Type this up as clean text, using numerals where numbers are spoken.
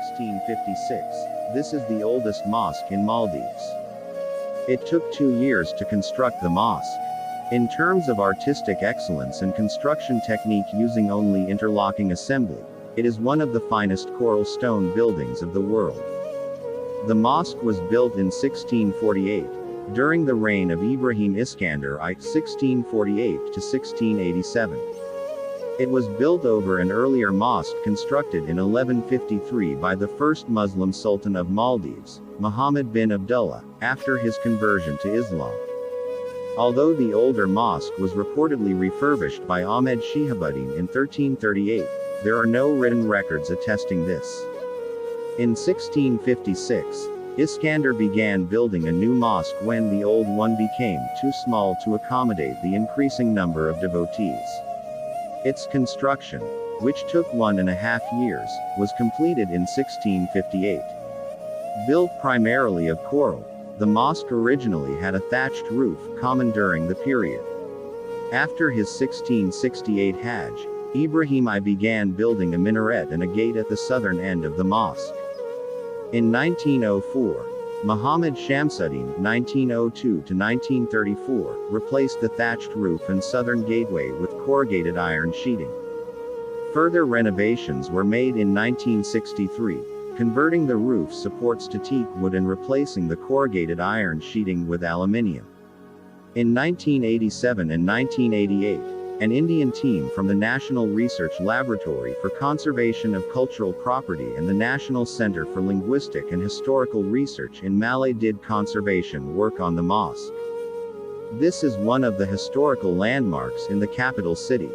1656. This is the oldest mosque in Maldives. It took 2 years to construct the mosque. In terms of artistic excellence and construction technique using only interlocking assembly, it is one of the finest coral stone buildings of the world. The mosque was built in 1648, during the reign of Ibrahim Iskandar I, 1648 to 1687. It was built over an earlier mosque constructed in 1153 by the first Muslim Sultan of Maldives, Muhammad bin Abdullah, after his conversion to Islam. Although the older mosque was reportedly refurbished by Ahmed Shihabuddin in 1338, there are no written records attesting this. In 1656, Iskandar began building a new mosque when the old one became too small to accommodate the increasing number of devotees. Its construction, which took 1.5 years, was completed in 1658. Built primarily of coral, the mosque originally had a thatched roof, common during the period. After his 1668 Hajj, Ibrahim I began building a minaret and a gate at the southern end of the mosque. In 1904, Muhammad Shamsuddin (1902–1934) replaced the thatched roof and southern gateway with corrugated iron sheeting. Further renovations were made in 1963, converting the roof supports to teak wood and replacing the corrugated iron sheeting with aluminium. In 1987 and 1988, an Indian team from the National Research Laboratory for Conservation of Cultural Property and the National Center for Linguistic and Historical Research in Malé did conservation work on the mosque. This is one of the historical landmarks in the capital city.